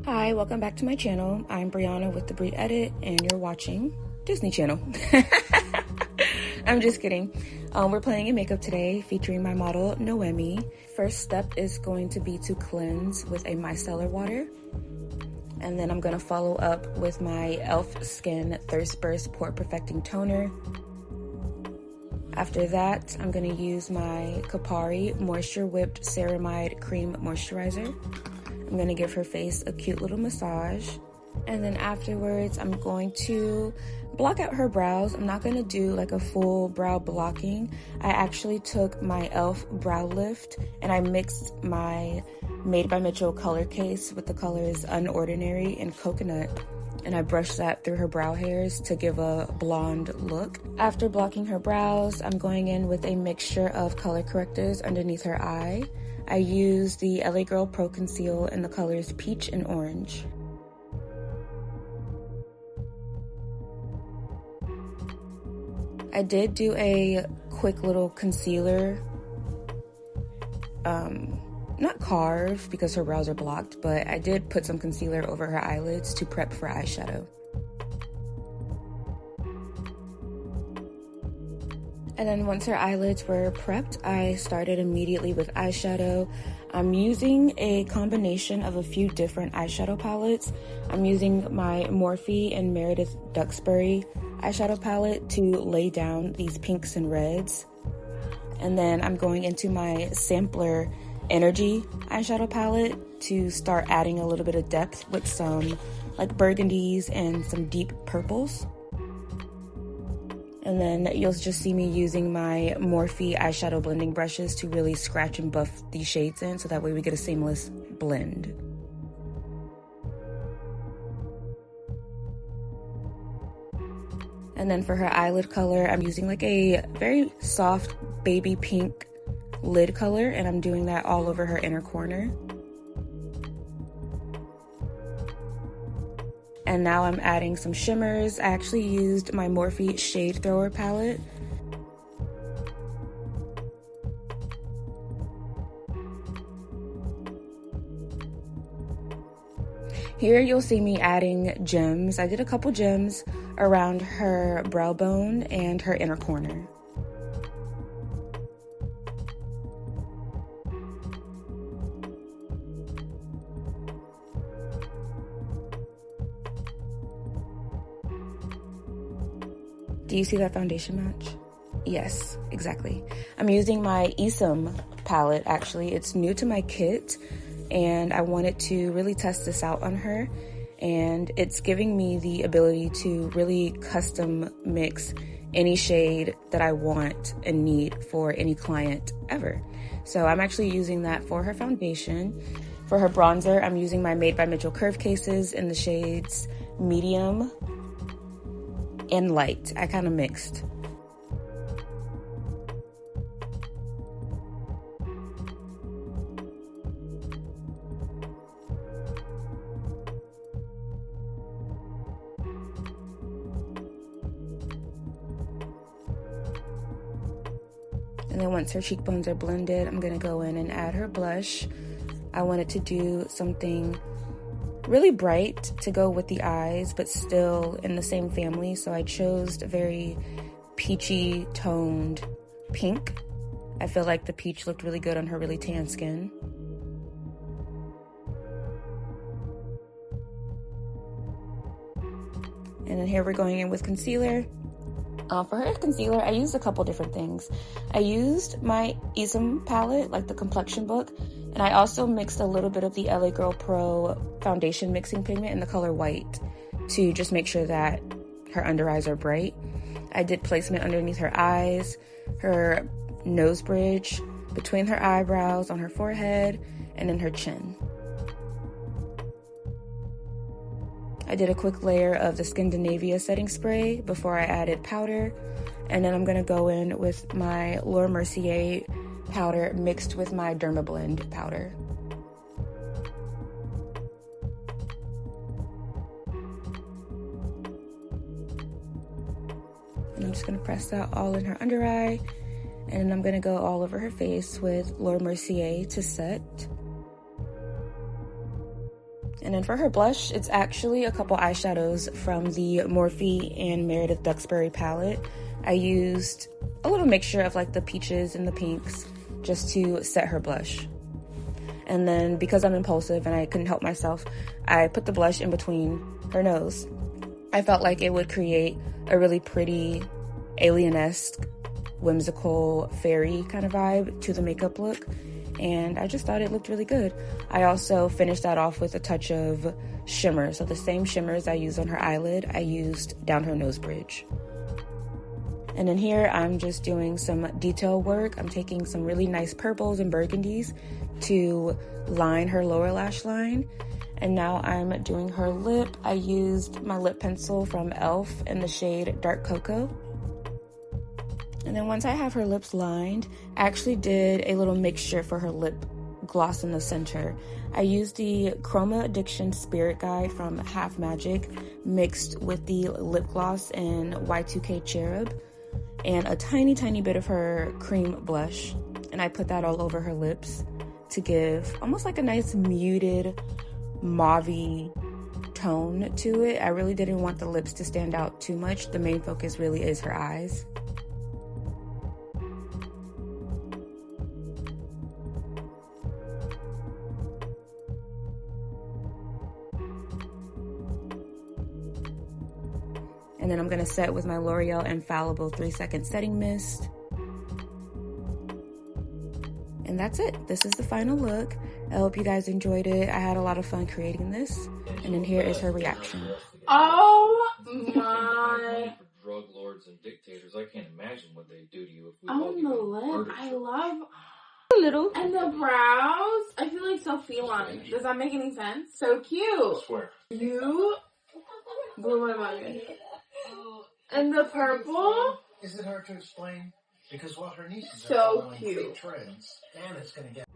Hi, welcome back to my channel. I'm Briana with TheBriEdit, and you're watching Disney Channel. I'm just kidding. We're playing in makeup today, featuring my model, Noemi. First step is going to be to cleanse with a micellar water. And then I'm gonna follow up with my e.l.f. Skin Thirst Burst Pore Perfecting Toner. After that, I'm gonna use my Kapari Moisture Whipped Ceramide Cream Moisturizer. I'm gonna give her face a cute little massage. And then afterwards, I'm going to block out her brows. I'm not gonna do like a full brow blocking. I actually took my e.l.f. Brow Lift and I mixed my Made by Mitchell color case with the colors Unordinary and Coconut. And I brushed that through her brow hairs to give a blonde look. After blocking her brows, I'm going in with a mixture of color correctors underneath her eye. I used the LA Girl Pro Conceal in the colors Peach and Orange. I did do a quick little concealer, not carve because her brows are blocked, but I did put some concealer over her eyelids to prep for eyeshadow. And then once her eyelids were prepped, I started immediately with eyeshadow. I'm using a combination of a few different eyeshadow palettes. I'm using my Morphe and Meredith Duxbury eyeshadow palette to lay down these pinks and reds. And then I'm going into my Sampler Energy eyeshadow palette to start adding a little bit of depth with some like burgundies and some deep purples. And then you'll just see me using my Morphe eyeshadow blending brushes to really scratch and buff these shades in so that way we get a seamless blend. And then for her eyelid color, I'm using like a very soft baby pink lid color, and I'm doing that all over her inner corner. And now I'm adding some shimmers. I actually used my Morphe Shade Thrower palette. Here you'll see me adding gems. I did a couple gems around her brow bone and her inner corner. Do you see that foundation match? Yes, exactly. I'm using my Isom palette, actually. It's new to my kit, and I wanted to really test this out on her. And it's giving me the ability to really custom mix any shade that I want and need for any client ever. So I'm actually using that for her foundation. For her bronzer, I'm using my Made by Mitchell curve cases in the shades Medium and Light. I kind of mixed. And then once her cheekbones are blended, I'm gonna go in and add her blush. I wanted to do something really bright to go with the eyes, but still in the same family. So I chose a very peachy toned pink. I feel like the peach looked really good on her really tan skin. And then here we're going in with concealer. For her concealer, I used a couple different things. I used my Isom palette, like the complexion book, and I also mixed a little bit of the LA Girl Pro foundation mixing pigment in the color White to just make sure that her under eyes are bright. I did placement underneath her eyes, her nose bridge, between her eyebrows, on her forehead, and in her chin. I did a quick layer of the Scandinavia setting spray before I added powder. And then I'm gonna go in with my Laura Mercier powder mixed with my Dermablend powder. And I'm just gonna press that all in her under eye. And then I'm gonna go all over her face with Laura Mercier to set. And then for her blush, it's actually a couple eyeshadows from the Morphe and Meredith Duxbury palette. I used a little mixture of like the peaches and the pinks just to set her blush. And then because I'm impulsive and I couldn't help myself, I put the blush in between her nose. I felt like it would create a really pretty alien-esque, whimsical fairy kind of vibe to the makeup look. And I just thought it looked really good. I also finished that off with a touch of shimmer. So the same shimmers I used on her eyelid, I used down her nose bridge. And then here I'm just doing some detail work. I'm taking some really nice purples and burgundies to line her lower lash line. And now I'm doing her lip. I used my lip pencil from e.l.f. in the shade Dark Cocoa. And then once I have her lips lined, I actually did a little mixture for her lip gloss in the center. I used the Chroma Addiction Spirit Guide from Half Magic mixed with the lip gloss in Y2K Cherub and a tiny bit of her cream blush. And I put that all over her lips to give almost like a nice muted mauve-y tone to it. I really didn't want the lips to stand out too much. The main focus really is her eyes. And then I'm gonna set with my L'Oreal Infallible 3-second setting mist. And that's it. This is the final look. I hope you guys enjoyed it. I had a lot of fun creating this. And then here is her reaction. Oh my. Drug lords and dictators. I can't imagine what they do to you if we On the lip, I love A little. and the brows. I feel like so feline. Does that make any sense? So cute. I swear. You blew my mind. And the purple. Is it hard to explain? Because what her nieces So are following cute. fake trends, and it's going to get